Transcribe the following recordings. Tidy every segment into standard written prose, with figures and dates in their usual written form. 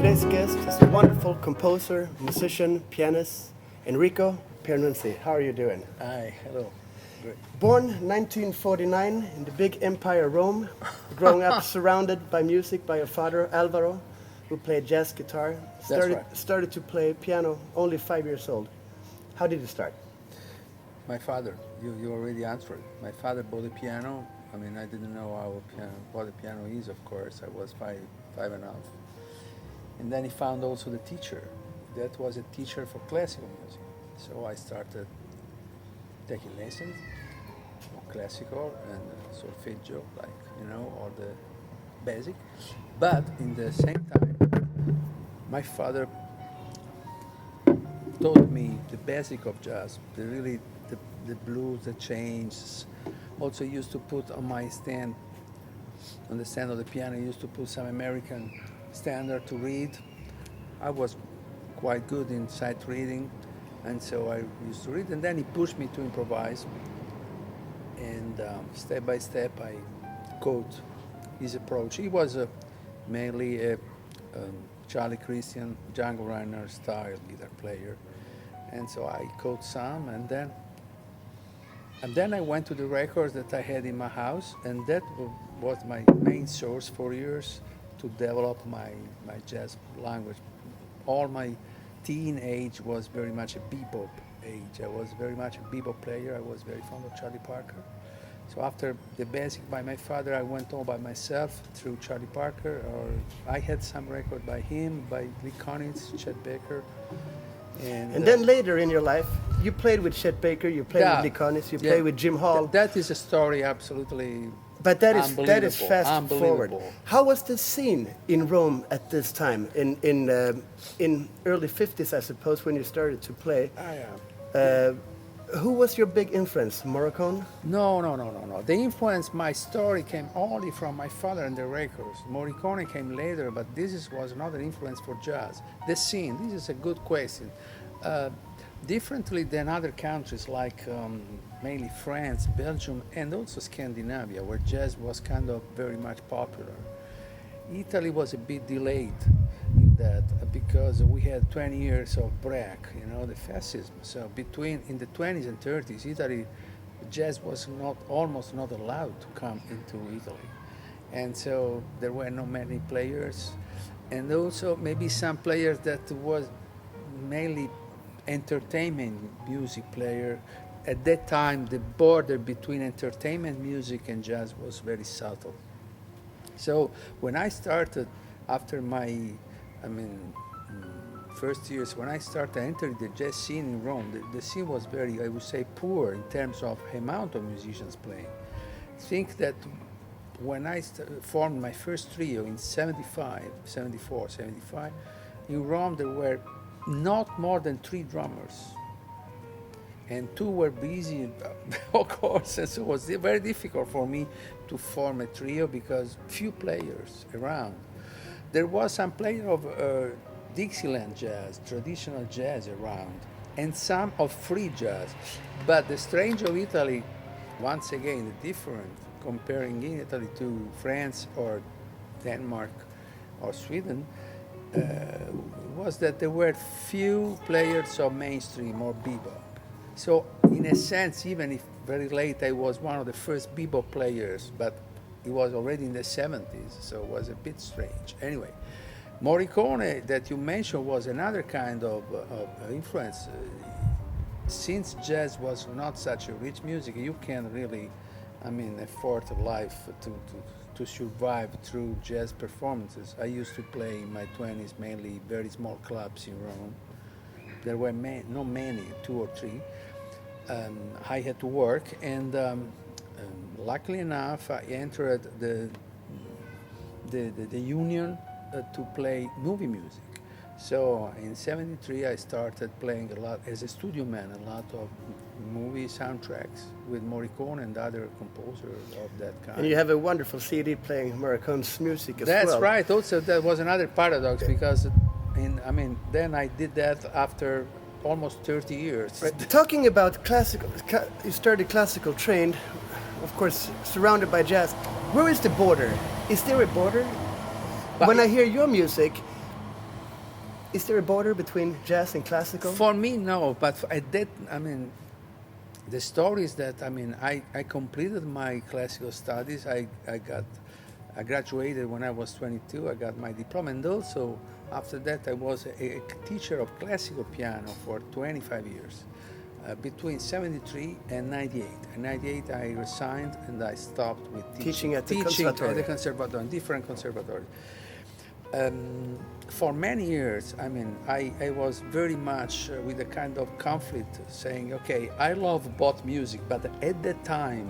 Today's guest is a wonderful composer, musician, pianist, Enrico Pieranunzi. How are you doing? Hi, hello. Great. Born 1949 in the big empire Rome, growing up surrounded by music by your father Alvaro, who played jazz guitar. Started to play piano only 5 years old. How did you start? My father, you already answered. My father bought a piano. I mean, I didn't know what a piano is, of course. I was five and a half. And then he found also the teacher. That was a teacher for classical music. So I started taking lessons of classical and solfeggio, like, all the basic. But in the same time, my father taught me the basic of jazz, the blues, the changes. Also used to put on my stand, on the stand of the piano, he used to put some American standard to read. I was quite good in sight reading, and so I used to read, and then he pushed me to improvise. And step by step, I caught his approach. He was mainly a Charlie Christian, Django Reinhardt style guitar player, and so I caught some, and then I went to the records that I had in my house, and that was my main source for years to develop my jazz language. All my teen age was very much a bebop age. I was very much a bebop player. I was very fond of Charlie Parker. So after the basic by my father, I went on by myself through Charlie Parker, or I had some record by him, by Lee Konitz, Chet Baker. And then later in your life, you played with Chet Baker, you played with Lee Konitz, you played with Jim Hall. That is a story absolutely But that is fast forward. How was the scene in Rome at this time, in early 50s, I suppose, when you started to play? Who was your big influence, Morricone? No. The influence, my story came only from my father and the records. Morricone came later, but was another influence for jazz. The scene, this is a good question. Differently than other countries like mainly France, Belgium, and also Scandinavia, where jazz was kind of very much popular. Italy was a bit delayed in that because we had 20 years of break, the fascism. So in the 20s and 30s, Italy, jazz was almost not allowed to come into Italy. And so there were not many players, and also maybe some players that was mainly entertainment music player. At that time, the border between entertainment music and jazz was very subtle. So when I started, after my, first years, when I started entering the jazz scene in Rome, the scene was very, I would say, poor in terms of amount of musicians playing. Think that when I formed my first trio in 74, 75, in Rome there were not more than 3 drummers, and 2 were busy, of course, and so it was very difficult for me to form a trio because few players around. There was some player of Dixieland jazz, traditional jazz around, and some of free jazz. But the strange of Italy, once again, the different, comparing in Italy to France or Denmark or Sweden, was that there were few players of mainstream or bebop. So in a sense, even if very late I was one of the first bebop players, but it was already in the 70s, so it was a bit strange. Anyway, Morricone that you mentioned was another kind of influence. Since jazz was not such a rich music, you can really, afford a life to survive through jazz performances. I used to play in my 20s mainly very small clubs in Rome. There were not many, 2 or 3. I had to work, and luckily enough, I entered the union to play movie music. So in '73, I started playing a lot as a studio man, a lot of movie soundtracks with Morricone and other composers of that kind. And you have a wonderful CD playing Morricone's music as well. That's right. Also, that was another paradox because, then I did that after almost 30 years. Right. Talking about classical, you started classical trained, of course, surrounded by jazz. Where is the border? Is there a border? When I hear your music, Is there a border between jazz and classical? For me, no. But at that, I mean, the story is that I completed my classical studies. I graduated when I was 22. I got my diploma, and also after that I was a teacher of classical piano for 25 years, between 73 and 98. In 98 I resigned and I stopped with teaching at the conservatory, different conservatories. For many years, I was very much with a kind of conflict, saying, okay, I love both music, but at that time,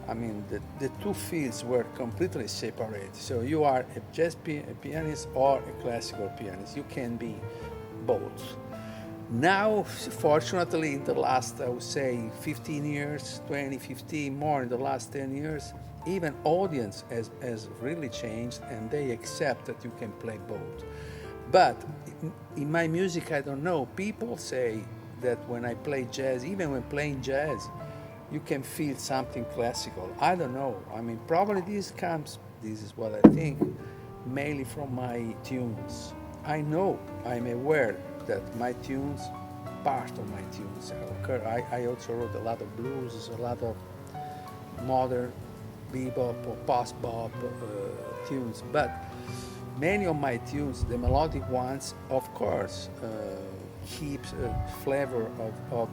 the two fields were completely separate. So you are a jazz pianist or a classical pianist. You can be both. Now, fortunately, in the last, I would say, 15 years, 20, 15, more in the last 10 years, even audience has really changed, and they accept that you can play both. But in my music, I don't know. People say that when I play jazz, even when playing jazz, you can feel something classical. I don't know. Probably this is what I think, mainly from my tunes. I know, I'm aware that my tunes, part of my tunes occur. I also wrote a lot of blues, a lot of modern bebop or post-bop tunes, but many of my tunes, the melodic ones, of course, keeps a flavor of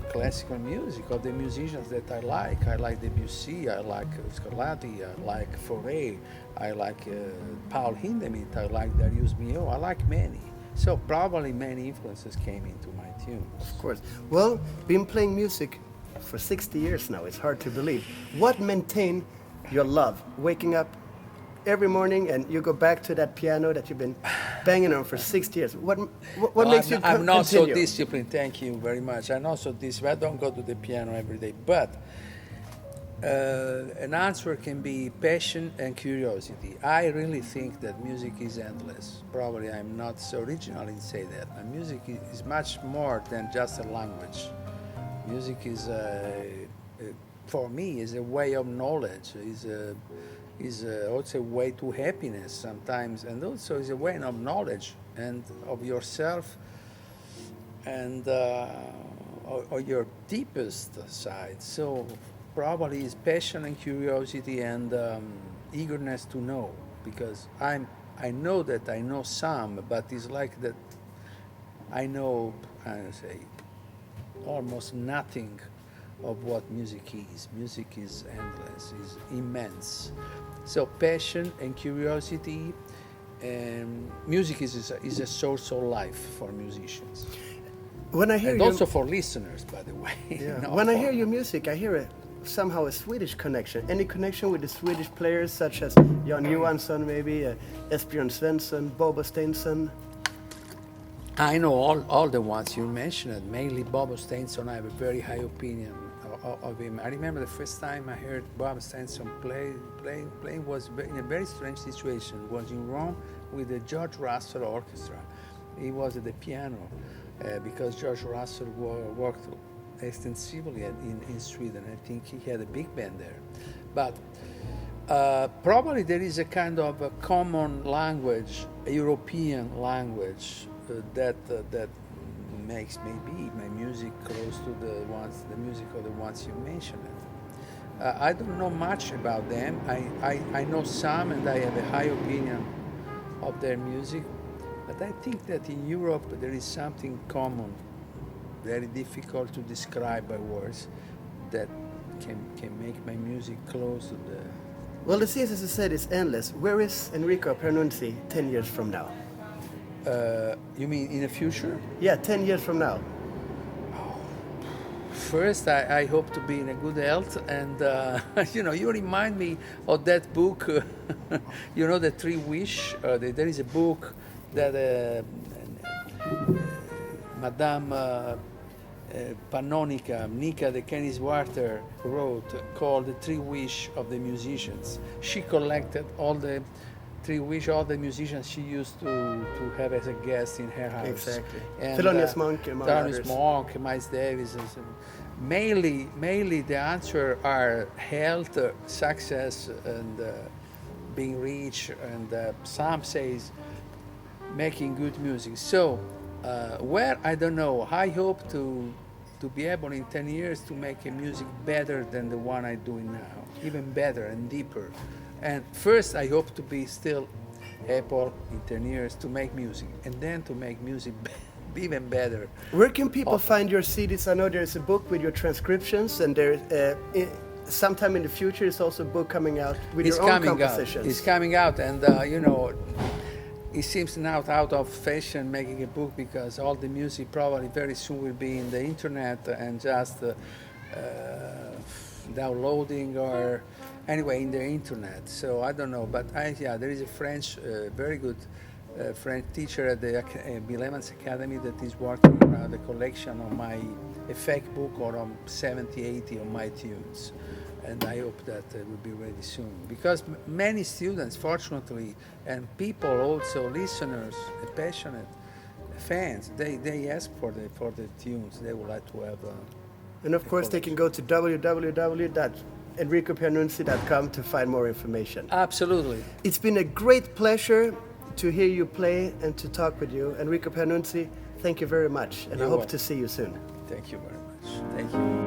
classical music, of the musicians that I like. I like Debussy, I like Scarlatti, I like Fauré, I like Paul Hindemith, I like Darius Milhaud, I like many. So probably many influences came into my tunes. Of course. Well, been playing music for 60 years now. It's hard to believe. What maintained your love? Waking up every morning and you go back to that piano that you've been banging on for 60 years. What makes you continue? I'm not so disciplined. Thank you very much. I'm not so disciplined. I don't go to the piano every day. But an answer can be passion and curiosity. I really think that music is endless. Probably I'm not so original in saying that. And music is much more than just a language. Music is, for me, is a way of knowledge. Is also a way to happiness sometimes, and also is a way of knowledge and of yourself and or your deepest side. So probably is passion and curiosity and eagerness to know, because I know that I know some, but it's like that I know, I say, almost nothing of what music is. Music is endless, is immense. So passion and curiosity, and music is a source of life for musicians. When I hear and also for listeners, by the way. Yeah. When I hear your music, I hear somehow a Swedish connection. Any connection with the Swedish players such as Jan Johansson, maybe Esbjörn Svensson, Bobo Stensson? I know all the ones you mentioned. Mainly Bobo Stensson, I have a very high opinion of him. I remember the first time I heard Bob Stensson playing was in a very strange situation. It was in Rome with the George Russell Orchestra. He was at the piano because George Russell worked extensively in Sweden. I think he had a big band there. But probably there is a kind of a common language, a European language that makes maybe my music close to the music of the ones you mentioned. I don't know much about them. I know some, and I have a high opinion of their music. But I think that in Europe there is something common, very difficult to describe by words, that can make my music close to the... Well, the series, as I said, is endless. Where is Enrico Pieranunzi 10 years from now? You mean in the future? Yeah, 10 years from now. First, I hope to be in a good health, and you remind me of that book, The Three Wish. There is a book that Madame Pannonica, Nika de Kenniswater, wrote, called The Three Wish of the Musicians. She collected all the three wish, all the musicians she used to have as a guest in her house. Exactly. And Thelonious Monk, among others. Thelonious Monk, Miles Davis. Mainly the answer are health, success, and being rich. And some says making good music. So, where, I don't know, I hope to be able in 10 years to make a music better than the one I'm doing now, even better and deeper. And first, I hope to be still able in 10 years to make music, and then to make music even better. Where can people find your CDs? I know there's a book with your transcriptions, and there, sometime in the future, there's also a book coming out with your own compositions. It's coming out, and you know, it seems now out of fashion making a book, because all the music probably very soon will be in the internet and just downloading or anyway in the internet. So I don't know, but there is a French, very good French teacher at the Bill Evans Academy that is working on the collection of my effect book, or on 70, 80 of my tunes. And I hope that it will be ready soon. Because many students, fortunately, and people also, listeners, passionate fans, they ask for the tunes. They would like to have. And of course, they can go to www.enricopianunzi.com to find more information. Absolutely. It's been a great pleasure to hear you play and to talk with you. Enrico Pieranunzi, thank you very much. And I hope to see you soon. Thank you very much. Thank you.